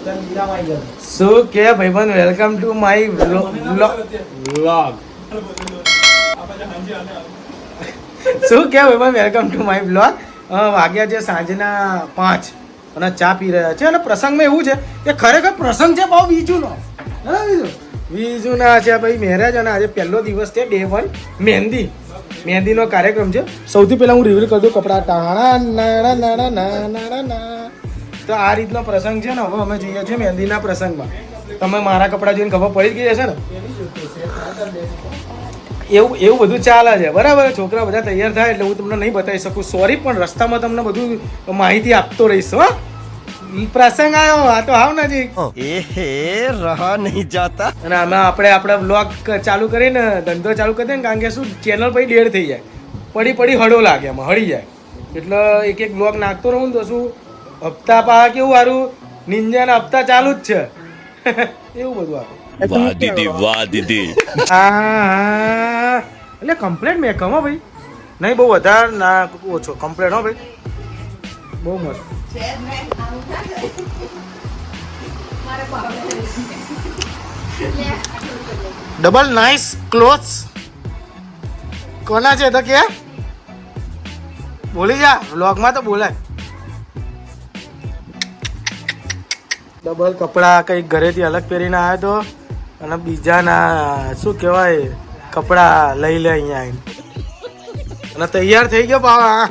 શું કે ભાઈબંધ વેલકમ ટુ માય વ્લોગ શું કે ભાઈબંધ વેલકમ ટુ માય વ્લોગ વાગ્યા છે સાંજના 5 અને ચા પી રહ્યા છે અને પ્રસંગમાં એવું છે કે ખરેખર પ્રસંગ છે બહુ બીજુનો બીજુના છે ભાઈ મેરેજ અને આજે પહેલો દિવસ છે ડે 1 મહેંદીનો કાર્યક્રમ છે. સૌથી પહેલા હું રિવીલ કરી દઉં કપડા ટાણા નાણા નાણા નાણા ના. તો આ રીતનો પ્રસંગ છે ને હવે અમે જઈએ છીએ મહેંદીના પ્રસંગમાં. તમે મારા કપડાં જોઈને ખબર પડી ગઈ હશે ને એવું બધું ચાલે છે બરાબર. છોકરા બધા તૈયાર થાય એટલે હું તમને નહીં બતાવી શકું સોરી, પણ રસ્તામાં તમને બધું માહિતી આપતો રહીશ. હો પ્રસંગ આવ્યો આ તો આવ નજીક રહા નહીં જાતા. અને આમાં આપણે વ્લોગ ચાલુ કરીને ધંધો ચાલુ કરી દે ને, કારણ કે શું ચેનલ પછી ડેડ થઈ જાય, પડી હળો લાગે, એમાં હળી જાય. એટલે એક વ્લોગ નાખતો રહું ને તો શું હપ્તા પા કેવું સારું નિંજાના હપ્તા ચાલુ જ છે એવું બધું આવે. વાહ દીદી હા એટલે કમ્પ્લેટ મેકઅપ હો ભાઈ, નહીં બહુ વધારે ના ઓછો, કમ્પ્લેટ હો ભાઈ, બહુ મસ્ત. ડબલ નાઇસ ક્લોથ્સ કોના છે તો કે બોલી જા વ્લોગમાં તો બોલાય. ડબલ કપડા કંઈક ઘરેથી અલગ પહેરીને આવ્યો તો અને બીજાના શું કહેવાય કપડા લઈ લે અહીંયા આવીને અને તૈયાર થઈ ગયો બાવા.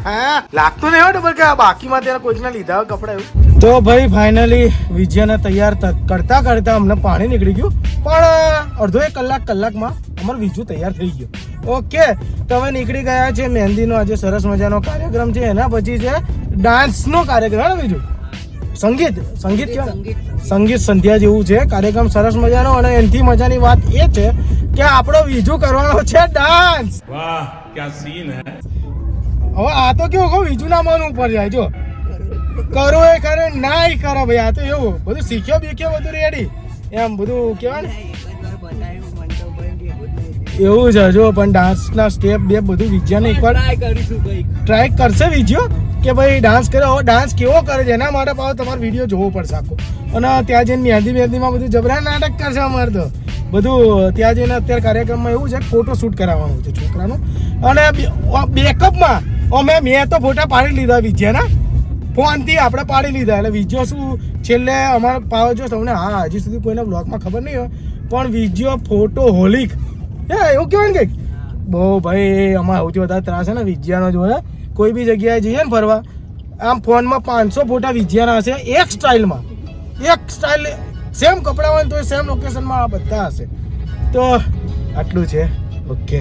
લાગતું નહીં હોય ડબલ કે બાકીમાં ત્યારે કોઈકના લીધા હોય કપડા એવું. તો ભાઈ ફાઇનલી વિજયને તૈયાર કરતા કરતા અમને પાણી નીકળી ગયું, પણ અડધો 1 કલાકમાં અમારું વિજુ તૈયાર થઈ ગયો. ઓકે તો હવે નીકળી ગયા છે મહેંદીનો આજે સરસ મજાનો કાર્યક્રમ છે. એના પછી છે ડાન્સનો કાર્યક્રમ ને બીજું સંગીત સંધ્યા જેવું છે કાર્યક્રમ સરસ મજાનો. અને એનથી મજાની વાત એ છે કે આપણો વિજુ કરવાનો છે ડાન્સ. વાહ ક્યા સીન હે. હવે આ તો કેવું કહું વિજુ ના મન ઉપર જાય, જો કરો એ કરે ના કરે ભાઈ. આ તો એવું બધું શીખ્યો બીખ્યો બધું રેડી એમ બધું કહેવાય ને એવું છે. જો પણ ડાન્સના સ્ટેપ બે બધું વિજયાને એકવાર ટ્રાય કરશે વિજયો કે ભાઈ ડાન્સ કરે. હવે ડાન્સ કેવો કરે છે એના માટે પાછો તમારે વિડીયો જોવો પડશે આખો. અને ત્યાં જઈને મહેંદીમાં બધું જબરા નાટક કરશે અમારે તો બધું. ત્યાં જઈને અત્યારે કાર્યક્રમમાં એવું છે ફોટો શૂટ કરાવવાનું છે છોકરાનું. અને બેકઅપમાં મેં તો ફોટા પાડી લીધા વિજયાના ફોનથી આપણે પાડી લીધા. એટલે વિજયો શું છેલ્લે અમારે પાવ જો તમને હા હજી સુધી કોઈને બ્લોગમાં ખબર નહીં હોય પણ વિજયો ફોટો હોલિક એવું કહેવાય ને કંઈક બહુ ભાઈ અમારે સૌથી વધારે ત્રાસ છે ને વિજયાનો જોડે. કોઈ બી જગ્યાએ જઈએ ને ફરવા આમ ફોનમાં 500 ફોટા વિજયાના હશે એક સ્ટાઇલ સેમ કપડા હોય તો સેમ લોકેશનમાં આ બધા હશે. તો આટલું છે. ઓકે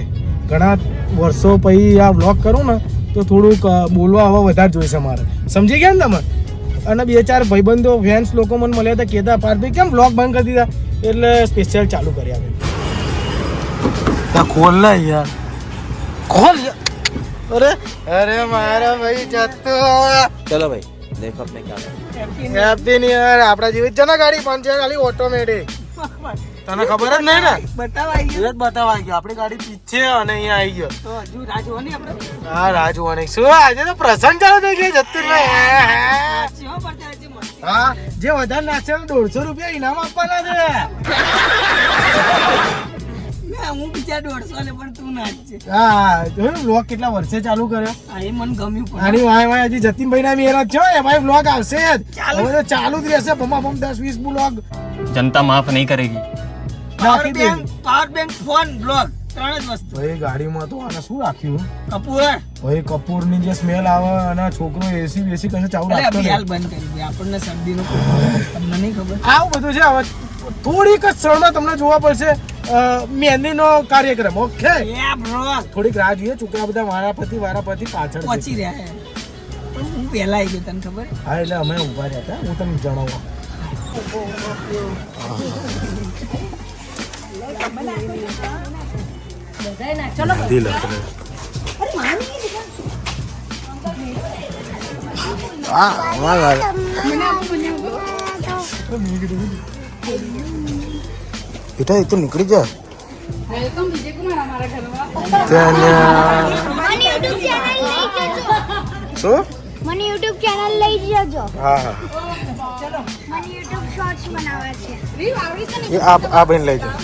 ઘણા વર્ષો પછી આ વ્લોગ કરું ને તો થોડુંક બોલવા હવે વધારે જોઈશે મારે, સમજી ગયા ને તમે. અને 2-4 ભાઈબંધો ફેન્સ લોકો મને મળ્યા હતા, કહેતા પાર્થભાઈ કેમ વ્લોગ બંધ કરી દીધા, એટલે સ્પેશિયલ ચાલુ કર્યા ભાઈ. ખોલ ના યાર ખોલ. અરે મારા ભાઈ જતો. ચલો ભાઈ દેખો આપણે ક્યાં હેપી ન્યુ યર. આપણા જેવી જ છે ને ગાડી 5 ખાલી ઓટોમેટિક. તને ખબર જ નહીં ને બતાવા ગયો આપણી ગાડી પીછે અને અહીંયા આવી ગયો. તો હજુ રાજવાની આપણે હા રાજવાની શું આજે તો પ્રસંગ ચાલુ થઈ ગયો જતીનભાઈ. હા જે વધારે નાચે 150 રૂપિયા ઇનામ આપવાના છે. હું બીજા 150 લે પણ તું નાચજે. હા જોયું વ્લોગ કેટલા વર્ષે ચાલુ કર્યો. એ મને ગમ્યું. આની વાય હજી જતીનભાઈ ના મેરા છે એ ભાઈ વ્લોગ આવશે જ. હવે તો ચાલુ જ રહેશે બમ 10-20 વ્લોગ. જનતા માફ નહીં કરેગી. પાવર બેંક ફોન બ્લોગ 3 જ વસ્તુ. ભાઈ ગાડીમાં તો આને શું રાખ્યું કપૂર. ભાઈ કપૂરની જે સ્મેલ આવે અને છોકરો એસી બેસી કશે ચાલુ રાખતો નહીં. બંધ કરી દે આપણને શરદીનો તમને નહીં ખબર. આવું બધું છે. હવે થોડીક જ ક્ષણમાં તમને જોવા પડશે મહેંદીનો કાર્યક્રમ. ઓકે થોડીક રાહ જોઈએ. છોકરા બધા વારાપતિ પાછળ પહોંચી રહ્યા. હું પહેલા આવી ગયો તને ખબર. હા એટલે અમે ઉભા રહ્યા હતા. હું તમને જણાવું બેટા એ તો નીકળી જાય. શું મને YouTube ચેનલ લઈ જજો. હા મને યુટ્યુબ શોર્ટ્સ બનાવવા છે એ આ બેન લઈ જાઓ.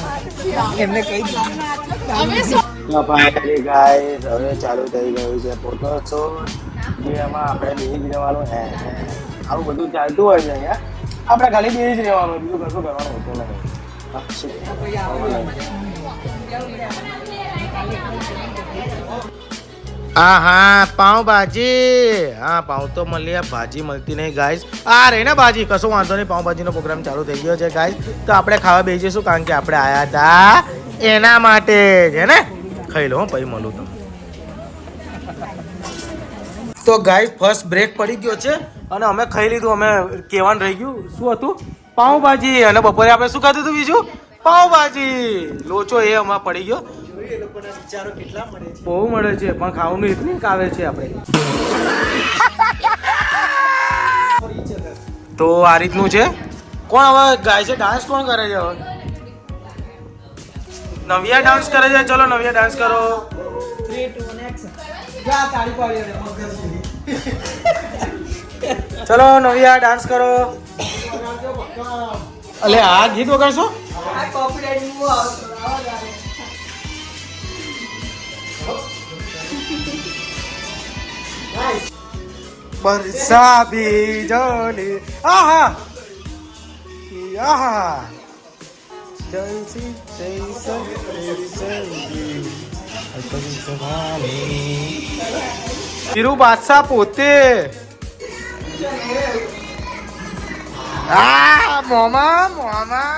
ફાઇનલી ગાઈસ હવે ચાલુ થઈ ગયું છે ફોટો શૂટ. એમાં આપણે બેસી જ રહેવાનું હે આવું બધું ચાલતું હોય છે અહીંયા. આપણે ખાલી બેસી જ રહેવાનું, બીજું કશું કરવાનું હોતું નહીં. હા પાઉંભાજી. હા પાઉં તો મળી, ભાજી મળતી નહીં ગાઈસ. આ રહી ને ભાજી, કશો વાંધો નહીં. પાઉંભાજીનો પ્રોગ્રામ ચાલુ થઈ ગયો છે ગાઈસ. તો આપણે ખાવા બેસી જઈશું, કારણ કે આપણે આયા હતા એના માટે જ હે ને. ખાઈ લો પછી મળું તમને. તો ગાઈસ ફર્સ્ટ બ્રેક પડી ગયો છે અને અમે ખાઈ લીધું. અમે કહેવાનું રહી ગયું, શું હતું? પાઉંભાજી. અને બપોરે આપણે શું ખાધું હતું બીજું? પાઉંભાજી. લોચો એ અમારે પડી ગયો. બહુ મળે છે પણ ખાવાનું એટલું આવે છે આપણે. તો આ રીતનું છે. કોણ હવે ગાય છે? ડાન્સ કોણ કરે છે હવે? નવ્યા ડાન્સ કરે છે. ચલો નવ્યા ડાન્સ કરો. ચલો નવ્યા ડાન્સ કરો. અલે આ ગીત વગાડશો? બરસા બીજોલી. આહા આહા જયસી હીરુ બાદશાહ પોતે. આ મોમા મોમા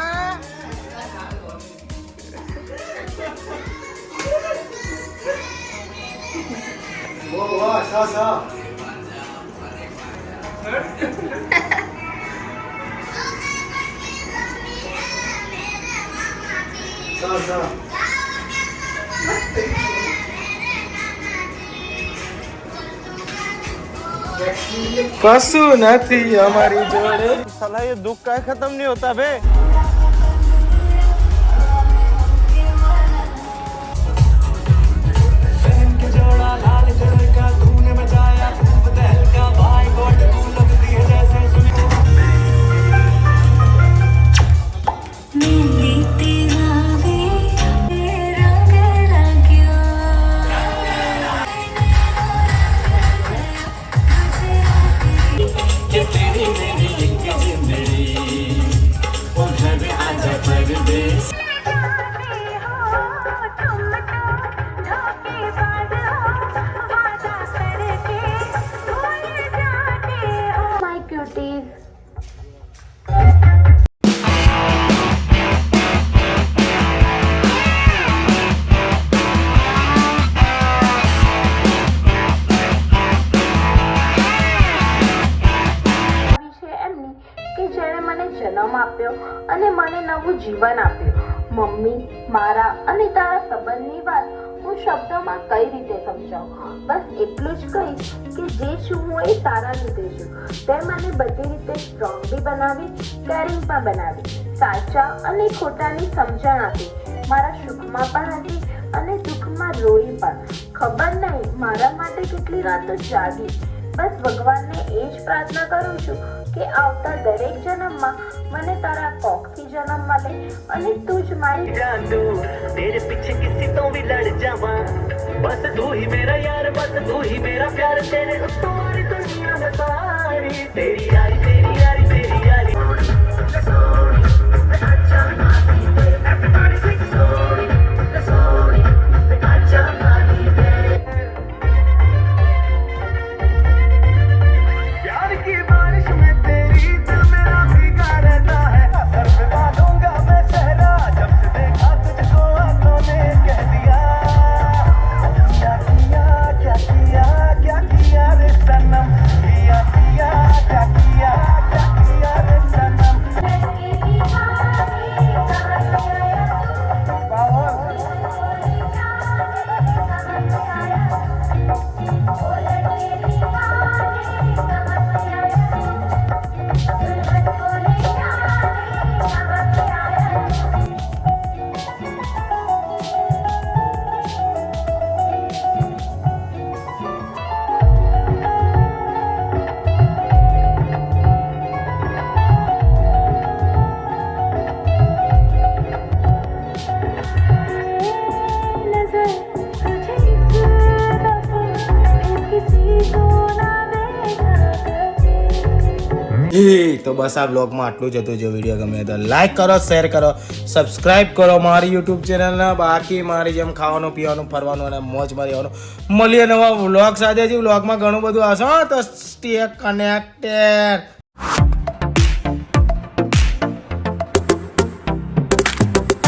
કશું નથી અમારી જોડે. साला ये दुख का खत्म नहीं होता बे. My cutie. કે જેણે મને જન્મ આપ્યો અને મને નવું જીવન આપ્યું. મમ્મી, મારા અને તારા સંબંધની વાત હું શબ્દોમાં કઈ રીતે સમજાવું? બસ એટલું જ કહીશ કે જે છું હું એ તારા લીધે છું. તે મને બધી રીતે સ્ટ્રોંગ બી બનાવી, કેરિંગ પણ બનાવી, સાચા અને ખોટાની સમજણ આપી, મારા સુખમાં પણ હતી અને દુઃખમાં રોઈ પણ. ખબર નહીં મારા માટે કેટલી રાતો જાગી. બસ ભગવાનને એ જ પ્રાર્થના કરું છું કે આવતા દરેક જન્મમાં મને તારા કોખથી જન્મ મળે અને તું જ મારી. तेरे पीछे किसी तो भी लड़ जावा, बस तू ही मेरा यार, बस तू ही मेरा प्यार. तेरे सारी दुनिया में सारी तेरी यारी, तेरी यारी, तेरी यारी. प्यार की बारिश में तेरी दिल मेरा भीगा रहता है. सर पे बांधूंगा मैं सहरा, जब से देखा तुझको आंखों ने कह दिया. क्या किया, क्या किया, क्या किया रे सनम. किया किया, क्या किया, क्या किया रे તો બસ આ બ્લોગમાં આટલું જ હતું. જો વિડીયો ગમે તો લાઈક કરો, શેર કરો, સબસ્ક્રાઇબ કરો મારી યુટ્યુબ ચેનલને. બાકી મારી જેમ ખાવાનું, પીવાનું, ફરવાનું અને મોજમાં રહેવાનું. મળીએ નવા વ્લોગ સાથે. વ્લોગમાં ઘણું બધું આવશે, તો સ્ટે કનેક્ટેડ.